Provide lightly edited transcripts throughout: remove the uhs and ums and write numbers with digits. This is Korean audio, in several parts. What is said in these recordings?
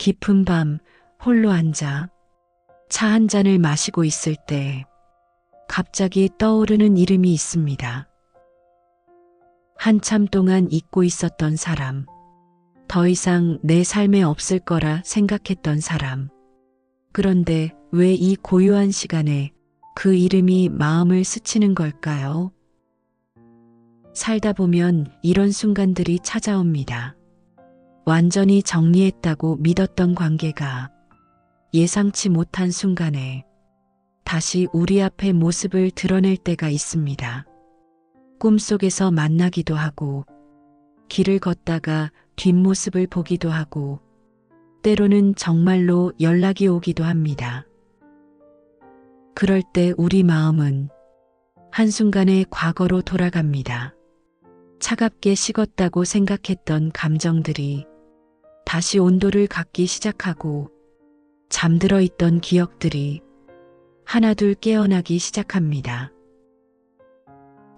깊은 밤 홀로 앉아 차 한 잔을 마시고 있을 때 갑자기 떠오르는 이름이 있습니다. 한참 동안 잊고 있었던 사람, 더 이상 내 삶에 없을 거라 생각했던 사람. 그런데 왜 이 고요한 시간에 그 이름이 마음을 스치는 걸까요? 살다 보면 이런 순간들이 찾아옵니다. 완전히 정리했다고 믿었던 관계가 예상치 못한 순간에 다시 우리 앞에 모습을 드러낼 때가 있습니다. 꿈속에서 만나기도 하고, 길을 걷다가 뒷모습을 보기도 하고, 때로는 정말로 연락이 오기도 합니다. 그럴 때 우리 마음은 한순간에 과거로 돌아갑니다. 차갑게 식었다고 생각했던 감정들이 다시 온도를 갖기 시작하고 잠들어 있던 기억들이 하나둘 깨어나기 시작합니다.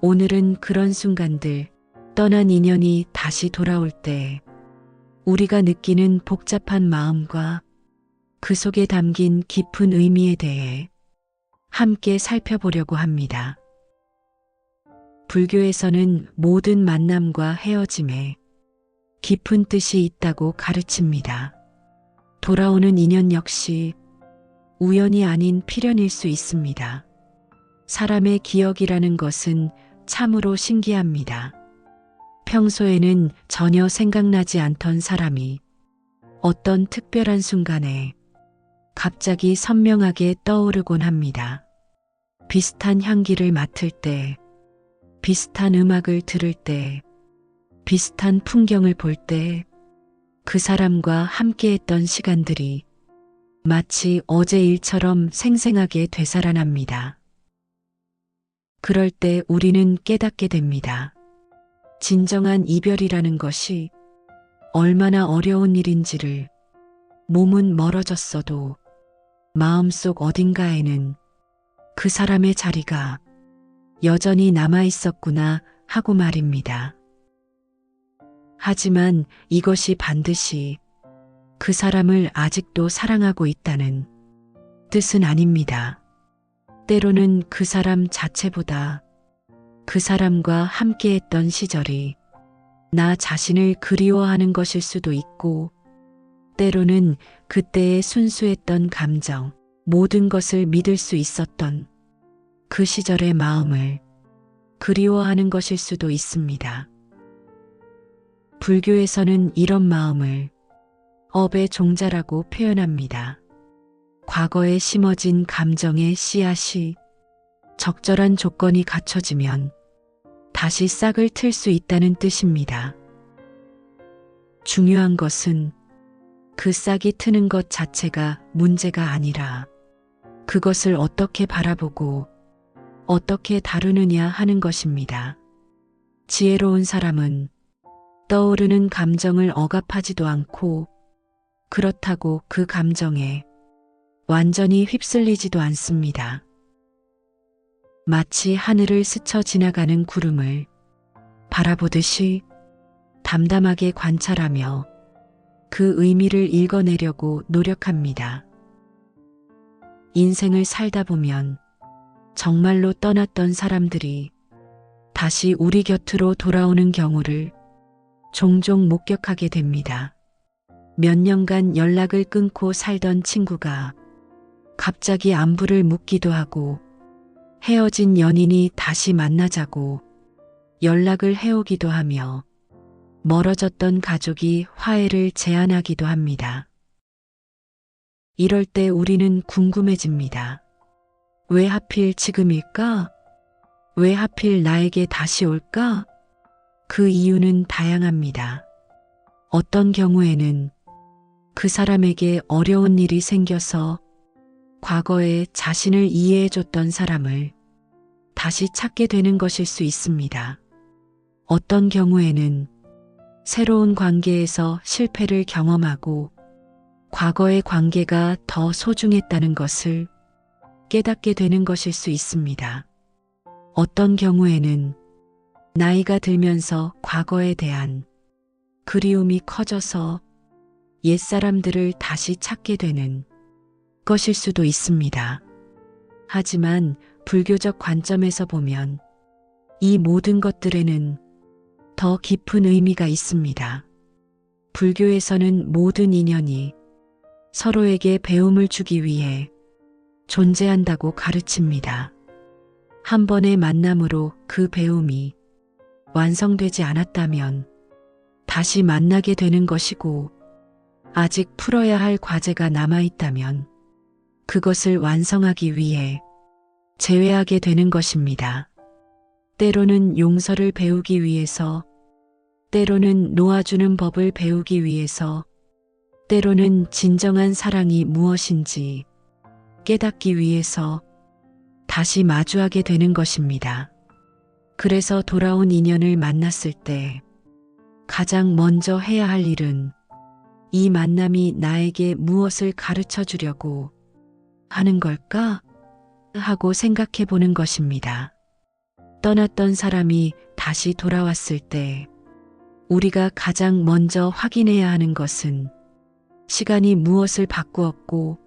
오늘은 그런 순간들, 떠난 인연이 다시 돌아올 때 우리가 느끼는 복잡한 마음과 그 속에 담긴 깊은 의미에 대해 함께 살펴보려고 합니다. 불교에서는 모든 만남과 헤어짐에 깊은 뜻이 있다고 가르칩니다. 돌아오는 인연 역시 우연이 아닌 필연일 수 있습니다. 사람의 기억이라는 것은 참으로 신기합니다. 평소에는 전혀 생각나지 않던 사람이 어떤 특별한 순간에 갑자기 선명하게 떠오르곤 합니다. 비슷한 향기를 맡을 때, 비슷한 음악을 들을 때, 비슷한 풍경을 볼 때, 그 사람과 함께했던 시간들이 마치 어제 일처럼 생생하게 되살아납니다. 그럴 때 우리는 깨닫게 됩니다. 진정한 이별이라는 것이 얼마나 어려운 일인지를. 몸은 멀어졌어도 마음속 어딘가에는 그 사람의 자리가 여전히 남아 있었구나 하고 말입니다. 하지만 이것이 반드시 그 사람을 아직도 사랑하고 있다는 뜻은 아닙니다. 때로는 그 사람 자체보다 그 사람과 함께했던 시절이 나 자신을 그리워하는 것일 수도 있고, 때로는 그때의 순수했던 감정, 모든 것을 믿을 수 있었던 그 시절의 마음을 그리워하는 것일 수도 있습니다. 불교에서는 이런 마음을 업의 종자라고 표현합니다. 과거에 심어진 감정의 씨앗이 적절한 조건이 갖춰지면 다시 싹을 틀 수 있다는 뜻입니다. 중요한 것은 그 싹이 트는 것 자체가 문제가 아니라 그것을 어떻게 바라보고 어떻게 다루느냐 하는 것입니다. 지혜로운 사람은 떠오르는 감정을 억압하지도 않고, 그렇다고 그 감정에 완전히 휩쓸리지도 않습니다. 마치 하늘을 스쳐 지나가는 구름을 바라보듯이 담담하게 관찰하며 그 의미를 읽어내려고 노력합니다. 인생을 살다 보면 정말로 떠났던 사람들이 다시 우리 곁으로 돌아오는 경우를 종종 목격하게 됩니다. 몇 년간 연락을 끊고 살던 친구가 갑자기 안부를 묻기도 하고, 헤어진 연인이 다시 만나자고 연락을 해오기도 하며, 멀어졌던 가족이 화해를 제안하기도 합니다. 이럴 때 우리는 궁금해집니다. 왜 하필 지금일까? 왜 하필 나에게 다시 올까? 그 이유는 다양합니다. 어떤 경우에는 그 사람에게 어려운 일이 생겨서 과거에 자신을 이해해줬던 사람을 다시 찾게 되는 것일 수 있습니다. 어떤 경우에는 새로운 관계에서 실패를 경험하고 과거의 관계가 더 소중했다는 것을 깨닫게 되는 것일 수 있습니다. 어떤 경우에는 나이가 들면서 과거에 대한 그리움이 커져서 옛사람들을 다시 찾게 되는 것일 수도 있습니다. 하지만 불교적 관점에서 보면 이 모든 것들에는 더 깊은 의미가 있습니다. 불교에서는 모든 인연이 서로에게 배움을 주기 위해 존재한다고 가르칩니다. 한 번의 만남으로 그 배움이 완성되지 않았다면 다시 만나게 되는 것이고, 아직 풀어야 할 과제가 남아있다면 그것을 완성하기 위해 재회하게 되는 것입니다. 때로는 용서를 배우기 위해서, 때로는 놓아주는 법을 배우기 위해서, 때로는 진정한 사랑이 무엇인지 깨닫기 위해서 다시 마주하게 되는 것입니다. 그래서 돌아온 인연을 만났을 때 가장 먼저 해야 할 일은 이 만남이 나에게 무엇을 가르쳐 주려고 하는 걸까? 하고 생각해 보는 것입니다. 떠났던 사람이 다시 돌아왔을 때 우리가 가장 먼저 확인해야 하는 것은 시간이 무엇을 바꾸었고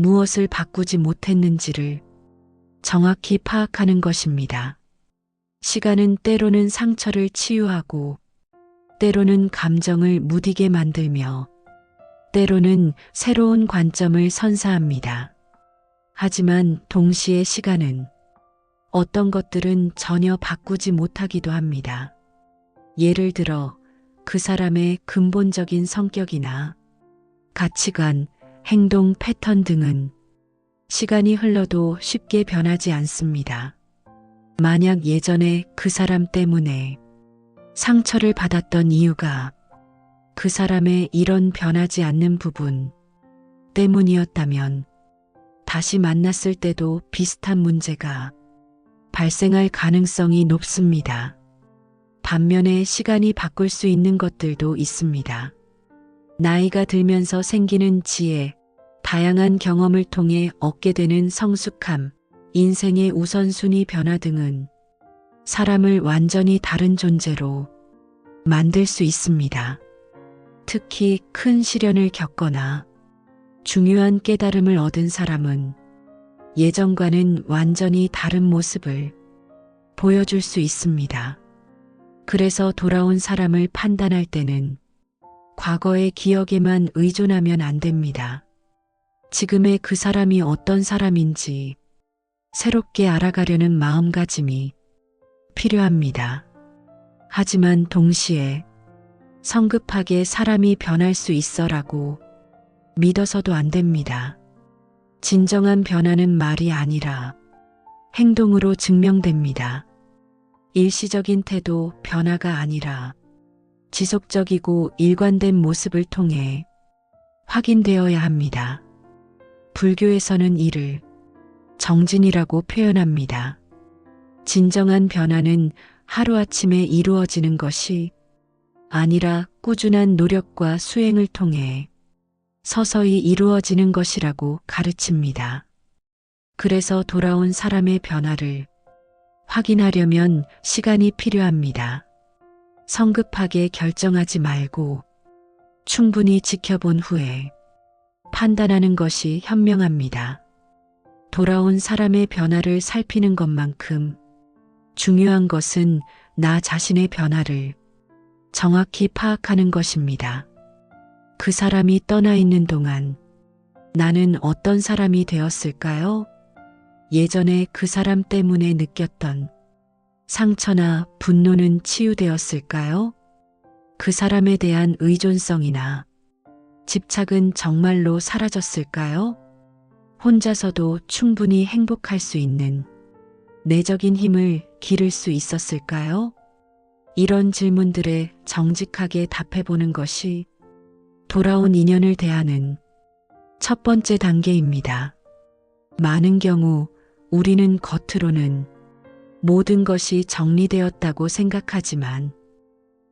무엇을 바꾸지 못했는지를 정확히 파악하는 것입니다. 시간은 때로는 상처를 치유하고, 때로는 감정을 무디게 만들며, 때로는 새로운 관점을 선사합니다. 하지만 동시에 시간은 어떤 것들은 전혀 바꾸지 못하기도 합니다. 예를 들어 그 사람의 근본적인 성격이나 가치관, 행동 패턴 등은 시간이 흘러도 쉽게 변하지 않습니다. 만약 예전에 그 사람 때문에 상처를 받았던 이유가 그 사람의 이런 변하지 않는 부분 때문이었다면 다시 만났을 때도 비슷한 문제가 발생할 가능성이 높습니다. 반면에 시간이 바꿀 수 있는 것들도 있습니다. 나이가 들면서 생기는 지혜, 다양한 경험을 통해 얻게 되는 성숙함, 인생의 우선순위 변화 등은 사람을 완전히 다른 존재로 만들 수 있습니다. 특히 큰 시련을 겪거나 중요한 깨달음을 얻은 사람은 예전과는 완전히 다른 모습을 보여줄 수 있습니다. 그래서 돌아온 사람을 판단할 때는 과거의 기억에만 의존하면 안 됩니다. 지금의 그 사람이 어떤 사람인지 새롭게 알아가려는 마음가짐이 필요합니다. 하지만 동시에 성급하게 사람이 변할 수 있어라고 믿어서도 안 됩니다. 진정한 변화는 말이 아니라 행동으로 증명됩니다. 일시적인 태도 변화가 아니라 지속적이고 일관된 모습을 통해 확인되어야 합니다. 불교에서는 이를 정진이라고 표현합니다. 진정한 변화는 하루아침에 이루어지는 것이 아니라 꾸준한 노력과 수행을 통해 서서히 이루어지는 것이라고 가르칩니다. 그래서 돌아온 사람의 변화를 확인하려면 시간이 필요합니다. 성급하게 결정하지 말고 충분히 지켜본 후에 판단하는 것이 현명합니다. 돌아온 사람의 변화를 살피는 것만큼 중요한 것은 나 자신의 변화를 정확히 파악하는 것입니다. 그 사람이 떠나 있는 동안 나는 어떤 사람이 되었을까요? 예전에 그 사람 때문에 느꼈던 상처나 분노는 치유되었을까요? 그 사람에 대한 의존성이나 집착은 정말로 사라졌을까요? 혼자서도 충분히 행복할 수 있는 내적인 힘을 기를 수 있었을까요? 이런 질문들에 정직하게 답해보는 것이 돌아온 인연을 대하는 첫 번째 단계입니다. 많은 경우 우리는 겉으로는 모든 것이 정리되었다고 생각하지만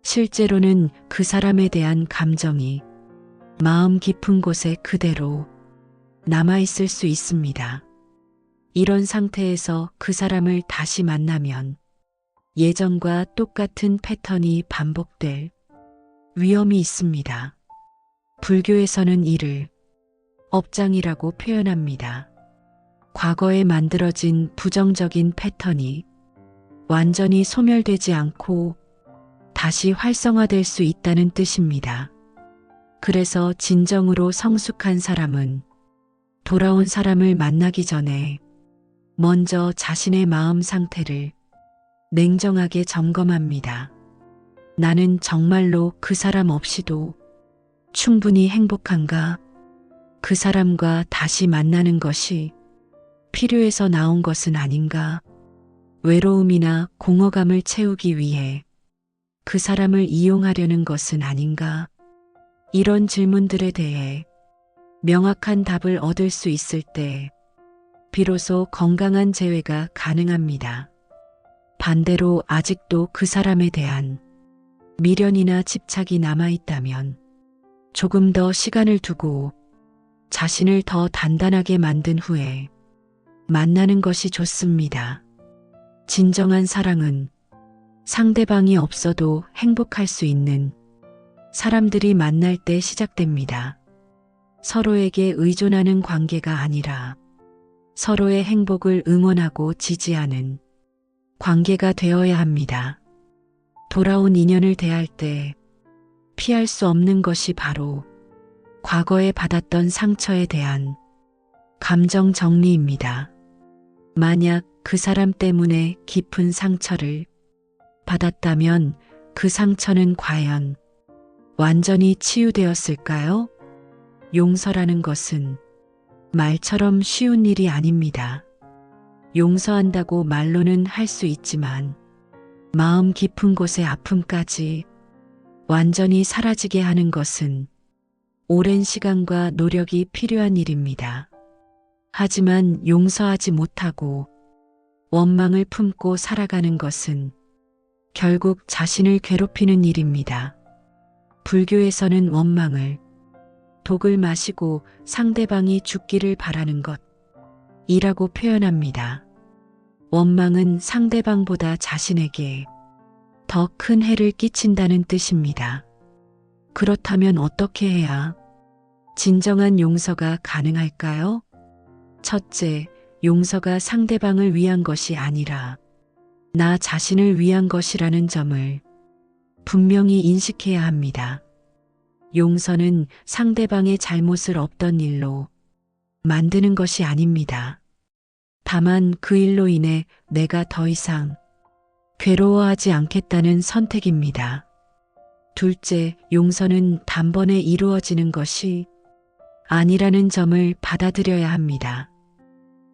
실제로는 그 사람에 대한 감정이 마음 깊은 곳에 그대로 남아있을 수 있습니다. 이런 상태에서 그 사람을 다시 만나면 예전과 똑같은 패턴이 반복될 위험이 있습니다. 불교에서는 이를 업장이라고 표현합니다. 과거에 만들어진 부정적인 패턴이 완전히 소멸되지 않고 다시 활성화될 수 있다는 뜻입니다. 그래서 진정으로 성숙한 사람은 돌아온 사람을 만나기 전에 먼저 자신의 마음 상태를 냉정하게 점검합니다. 나는 정말로 그 사람 없이도 충분히 행복한가? 그 사람과 다시 만나는 것이 필요해서 나온 것은 아닌가? 외로움이나 공허감을 채우기 위해 그 사람을 이용하려는 것은 아닌가? 이런 질문들에 대해 명확한 답을 얻을 수 있을 때 비로소 건강한 재회가 가능합니다. 반대로 아직도 그 사람에 대한 미련이나 집착이 남아있다면 조금 더 시간을 두고 자신을 더 단단하게 만든 후에 만나는 것이 좋습니다. 진정한 사랑은 상대방이 없어도 행복할 수 있는 사람들이 만날 때 시작됩니다. 서로에게 의존하는 관계가 아니라 서로의 행복을 응원하고 지지하는 관계가 되어야 합니다. 돌아온 인연을 대할 때 피할 수 없는 것이 바로 과거에 받았던 상처에 대한 감정 정리입니다. 만약 그 사람 때문에 깊은 상처를 받았다면 그 상처는 과연 완전히 치유되었을까요? 용서라는 것은 말처럼 쉬운 일이 아닙니다. 용서한다고 말로는 할 수 있지만 마음 깊은 곳의 아픔까지 완전히 사라지게 하는 것은 오랜 시간과 노력이 필요한 일입니다. 하지만 용서하지 못하고 원망을 품고 살아가는 것은 결국 자신을 괴롭히는 일입니다. 불교에서는 원망을 독을 마시고 상대방이 죽기를 바라는 것이라고 표현합니다. 원망은 상대방보다 자신에게 더 큰 해를 끼친다는 뜻입니다. 그렇다면 어떻게 해야 진정한 용서가 가능할까요? 첫째, 용서가 상대방을 위한 것이 아니라 나 자신을 위한 것이라는 점을 분명히 인식해야 합니다. 용서는 상대방의 잘못을 없던 일로 만드는 것이 아닙니다. 다만 그 일로 인해 내가 더 이상 괴로워하지 않겠다는 선택입니다. 둘째, 용서는 단번에 이루어지는 것이 아니라는 점을 받아들여야 합니다.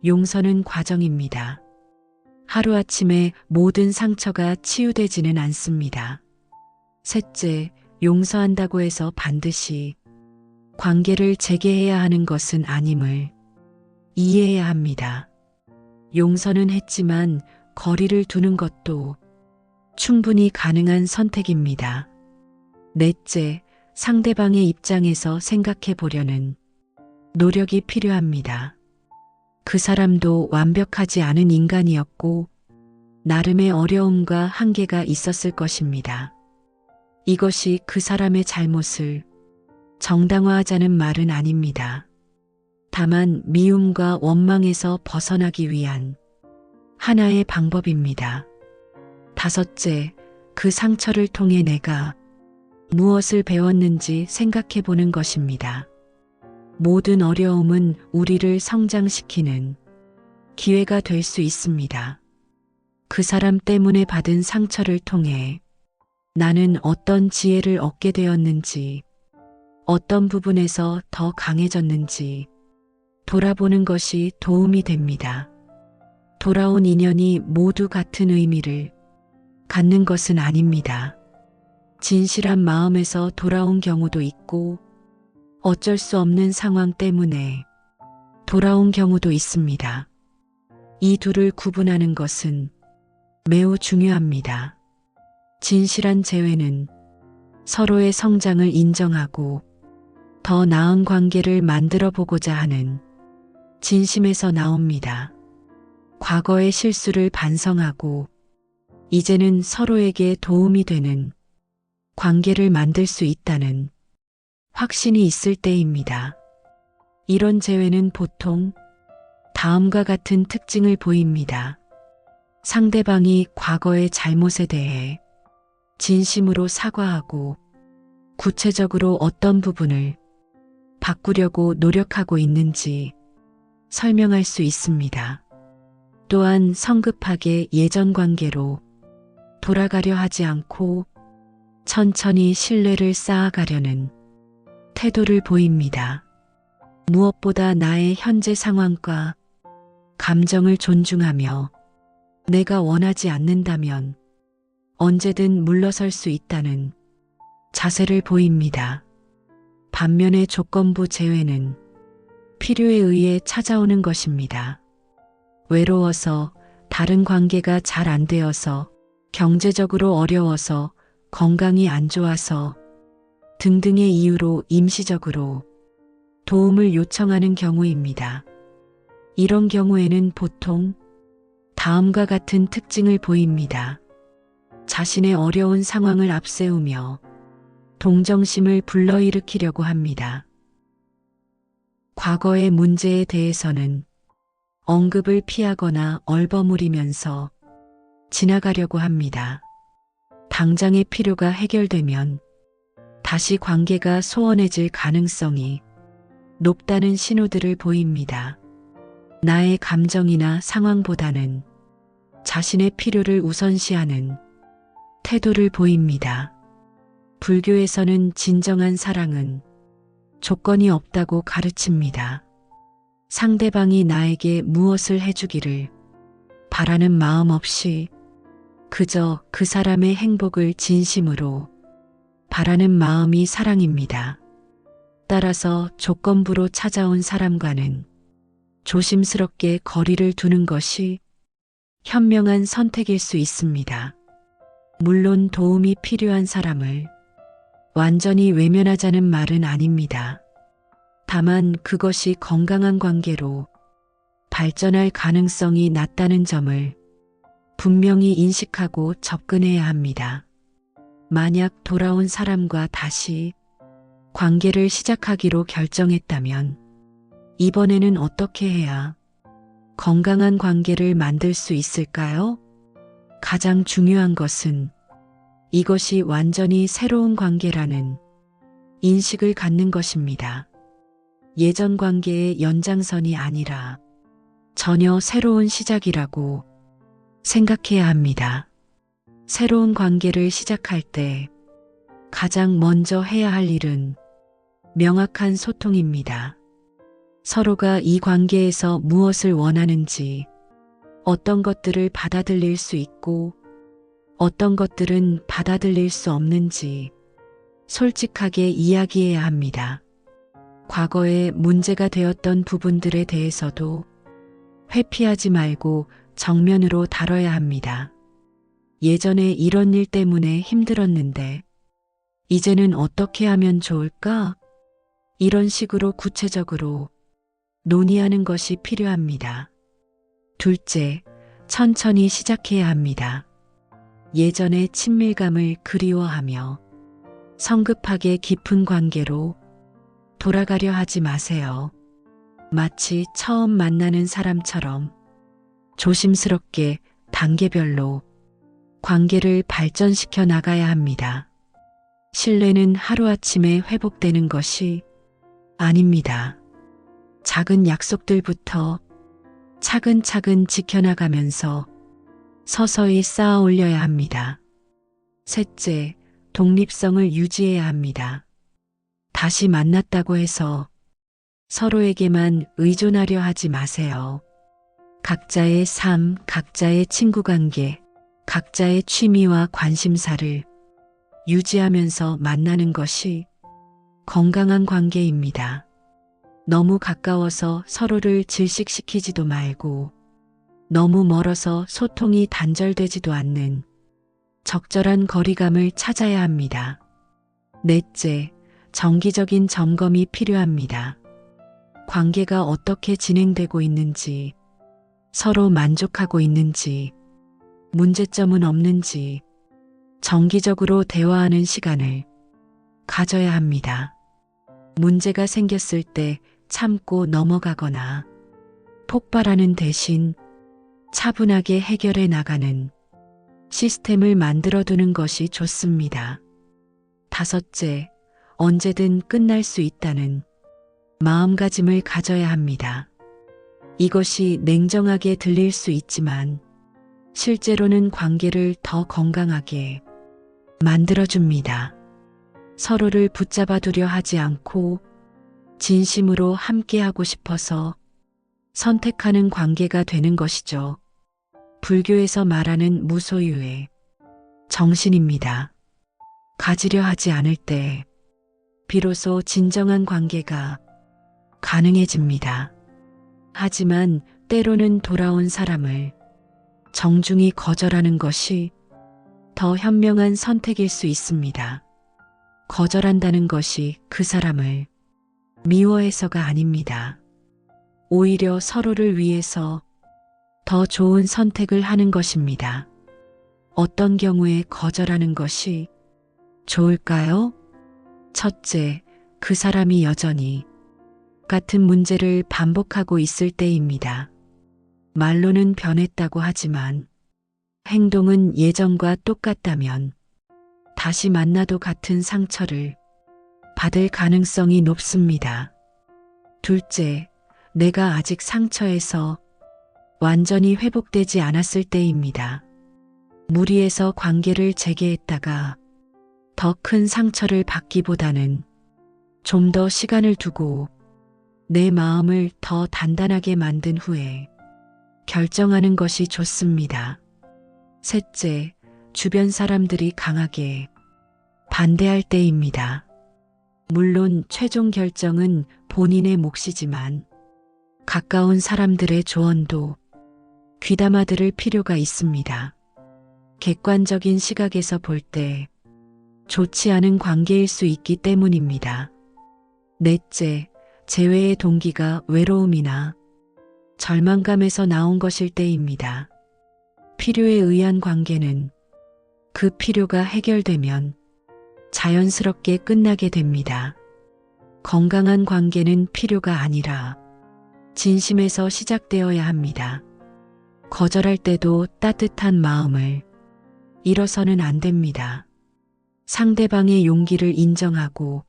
용서는 과정입니다. 하루아침에 모든 상처가 치유되지는 않습니다. 셋째, 용서한다고 해서 반드시 관계를 재개해야 하는 것은 아님을 이해해야 합니다. 용서는 했지만 거리를 두는 것도 충분히 가능한 선택입니다. 넷째, 상대방의 입장에서 생각해 보려는 노력이 필요합니다. 그 사람도 완벽하지 않은 인간이었고 나름의 어려움과 한계가 있었을 것입니다. 이것이 그 사람의 잘못을 정당화하자는 말은 아닙니다. 다만 미움과 원망에서 벗어나기 위한 하나의 방법입니다. 다섯째, 그 상처를 통해 내가 무엇을 배웠는지 생각해 보는 것입니다. 모든 어려움은 우리를 성장시키는 기회가 될 수 있습니다. 그 사람 때문에 받은 상처를 통해 나는 어떤 지혜를 얻게 되었는지, 어떤 부분에서 더 강해졌는지 돌아보는 것이 도움이 됩니다. 돌아온 인연이 모두 같은 의미를 갖는 것은 아닙니다. 진실한 마음에서 돌아온 경우도 있고 어쩔 수 없는 상황 때문에 돌아온 경우도 있습니다. 이 둘을 구분하는 것은 매우 중요합니다. 진실한 재회는 서로의 성장을 인정하고 더 나은 관계를 만들어 보고자 하는 진심에서 나옵니다. 과거의 실수를 반성하고 이제는 서로에게 도움이 되는 관계를 만들 수 있다는 확신이 있을 때입니다. 이런 재회는 보통 다음과 같은 특징을 보입니다. 상대방이 과거의 잘못에 대해 진심으로 사과하고 구체적으로 어떤 부분을 바꾸려고 노력하고 있는지 설명할 수 있습니다. 또한 성급하게 예전 관계로 돌아가려 하지 않고 천천히 신뢰를 쌓아가려는 태도를 보입니다. 무엇보다 나의 현재 상황과 감정을 존중하며 내가 원하지 않는다면 언제든 물러설 수 있다는 자세를 보입니다. 반면에 조건부 재회는 필요에 의해 찾아오는 것입니다. 외로워서, 다른 관계가 잘 안 되어서, 경제적으로 어려워서, 건강이 안 좋아서 등등의 이유로 임시적으로 도움을 요청하는 경우입니다. 이런 경우에는 보통 다음과 같은 특징을 보입니다. 자신의 어려운 상황을 앞세우며 동정심을 불러일으키려고 합니다. 과거의 문제에 대해서는 언급을 피하거나 얼버무리면서 지나가려고 합니다. 당장의 필요가 해결되면 다시 관계가 소원해질 가능성이 높다는 신호들을 보입니다. 나의 감정이나 상황보다는 자신의 필요를 우선시하는 태도를 보입니다. 불교에서는 진정한 사랑은 조건이 없다고 가르칩니다. 상대방이 나에게 무엇을 해주기를 바라는 마음 없이 그저 그 사람의 행복을 진심으로 바라는 마음이 사랑입니다. 따라서 조건부로 찾아온 사람과는 조심스럽게 거리를 두는 것이 현명한 선택일 수 있습니다. 물론 도움이 필요한 사람을 완전히 외면하자는 말은 아닙니다. 다만 그것이 건강한 관계로 발전할 가능성이 낮다는 점을 분명히 인식하고 접근해야 합니다. 만약 돌아온 사람과 다시 관계를 시작하기로 결정했다면 이번에는 어떻게 해야 건강한 관계를 만들 수 있을까요? 가장 중요한 것은 이것이 완전히 새로운 관계라는 인식을 갖는 것입니다. 예전 관계의 연장선이 아니라 전혀 새로운 시작이라고 생각해야 합니다. 새로운 관계를 시작할 때 가장 먼저 해야 할 일은 명확한 소통입니다. 서로가 이 관계에서 무엇을 원하는지, 어떤 것들을 받아들일 수 있고 어떤 것들은 받아들일 수 없는지 솔직하게 이야기해야 합니다. 과거에 문제가 되었던 부분들에 대해서도 회피하지 말고 정면으로 다뤄야 합니다. 예전에 이런 일 때문에 힘들었는데 이제는 어떻게 하면 좋을까? 이런 식으로 구체적으로 논의하는 것이 필요합니다. 둘째, 천천히 시작해야 합니다. 예전의 친밀감을 그리워하며 성급하게 깊은 관계로 돌아가려 하지 마세요. 마치 처음 만나는 사람처럼 조심스럽게 단계별로 관계를 발전시켜 나가야 합니다. 신뢰는 하루아침에 회복되는 것이 아닙니다. 작은 약속들부터 차근차근 지켜나가면서 서서히 쌓아 올려야 합니다. 셋째, 독립성을 유지해야 합니다. 다시 만났다고 해서 서로에게만 의존하려 하지 마세요. 각자의 삶, 각자의 친구관계, 각자의 취미와 관심사를 유지하면서 만나는 것이 건강한 관계입니다. 너무 가까워서 서로를 질식시키지도 말고 너무 멀어서 소통이 단절되지도 않는 적절한 거리감을 찾아야 합니다. 넷째, 정기적인 점검이 필요합니다. 관계가 어떻게 진행되고 있는지, 서로 만족하고 있는지, 문제점은 없는지 정기적으로 대화하는 시간을 가져야 합니다. 문제가 생겼을 때 참고 넘어가거나 폭발하는 대신 차분하게 해결해 나가는 시스템을 만들어두는 것이 좋습니다. 다섯째, 언제든 끝날 수 있다는 마음가짐을 가져야 합니다. 이것이 냉정하게 들릴 수 있지만 실제로는 관계를 더 건강하게 만들어줍니다. 서로를 붙잡아 두려 하지 않고 진심으로 함께하고 싶어서 선택하는 관계가 되는 것이죠. 불교에서 말하는 무소유의 정신입니다. 가지려 하지 않을 때 비로소 진정한 관계가 가능해집니다. 하지만 때로는 돌아온 사람을 정중히 거절하는 것이 더 현명한 선택일 수 있습니다. 거절한다는 것이 그 사람을 미워해서가 아닙니다. 오히려 서로를 위해서 더 좋은 선택을 하는 것입니다. 어떤 경우에 거절하는 것이 좋을까요? 첫째, 그 사람이 여전히 같은 문제를 반복하고 있을 때입니다. 말로는 변했다고 하지만 행동은 예전과 똑같다면 다시 만나도 같은 상처를 받을 가능성이 높습니다. 둘째, 내가 아직 상처에서 완전히 회복되지 않았을 때입니다. 무리해서 관계를 재개했다가 더 큰 상처를 받기보다는 좀 더 시간을 두고 내 마음을 더 단단하게 만든 후에 결정하는 것이 좋습니다. 셋째, 주변 사람들이 강하게 반대할 때입니다. 물론 최종 결정은 본인의 몫이지만 가까운 사람들의 조언도 귀담아 들을 필요가 있습니다. 객관적인 시각에서 볼 때 좋지 않은 관계일 수 있기 때문입니다. 넷째, 재회의 동기가 외로움이나 절망감에서 나온 것일 때입니다. 필요에 의한 관계는 그 필요가 해결되면 자연스럽게 끝나게 됩니다. 건강한 관계는 필요가 아니라 진심에서 시작되어야 합니다. 거절할 때도 따뜻한 마음을 잃어서는 안 됩니다. 상대방의 용기를 인정하고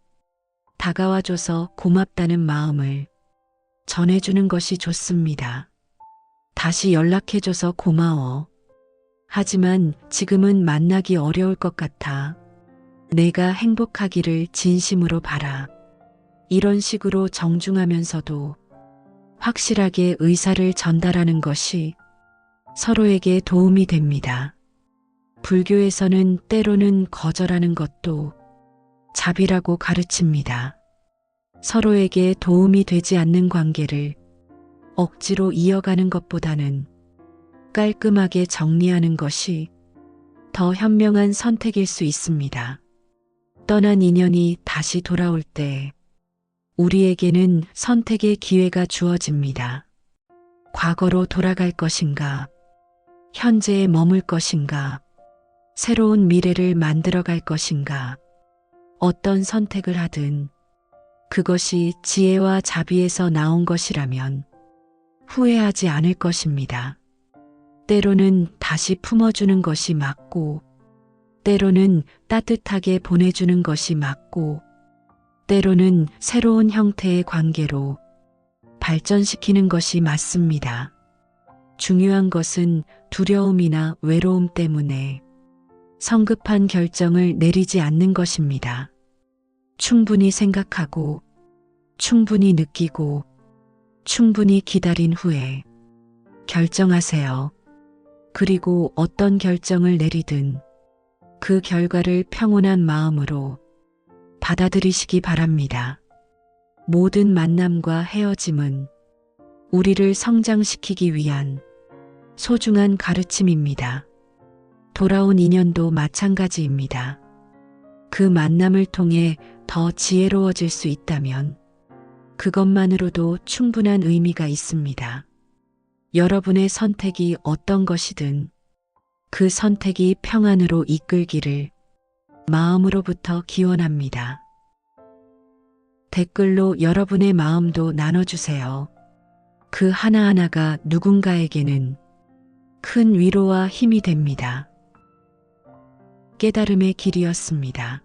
다가와줘서 고맙다는 마음을 전해주는 것이 좋습니다. 다시 연락해줘서 고마워. 하지만 지금은 만나기 어려울 것 같아. 내가 행복하기를 진심으로 바라. 이런 식으로 정중하면서도 확실하게 의사를 전달하는 것이 서로에게 도움이 됩니다. 불교에서는 때로는 거절하는 것도 자비라고 가르칩니다. 서로에게 도움이 되지 않는 관계를 억지로 이어가는 것보다는 깔끔하게 정리하는 것이 더 현명한 선택일 수 있습니다. 떠난 인연이 다시 돌아올 때 우리에게는 선택의 기회가 주어집니다. 과거로 돌아갈 것인가, 현재에 머물 것인가, 새로운 미래를 만들어갈 것인가, 어떤 선택을 하든 그것이 지혜와 자비에서 나온 것이라면 후회하지 않을 것입니다. 때로는 다시 품어주는 것이 맞고, 때로는 따뜻하게 보내주는 것이 맞고, 때로는 새로운 형태의 관계로 발전시키는 것이 맞습니다. 중요한 것은 두려움이나 외로움 때문에 성급한 결정을 내리지 않는 것입니다. 충분히 생각하고, 충분히 느끼고, 충분히 기다린 후에 결정하세요. 그리고 어떤 결정을 내리든 그 결과를 평온한 마음으로 받아들이시기 바랍니다. 모든 만남과 헤어짐은 우리를 성장시키기 위한 소중한 가르침입니다. 돌아온 인연도 마찬가지입니다. 그 만남을 통해 더 지혜로워질 수 있다면 그것만으로도 충분한 의미가 있습니다. 여러분의 선택이 어떤 것이든 그 선택이 평안으로 이끌기를 마음으로부터 기원합니다. 댓글로 여러분의 마음도 나눠주세요. 그 하나하나가 누군가에게는 큰 위로와 힘이 됩니다. 깨달음의 길이었습니다.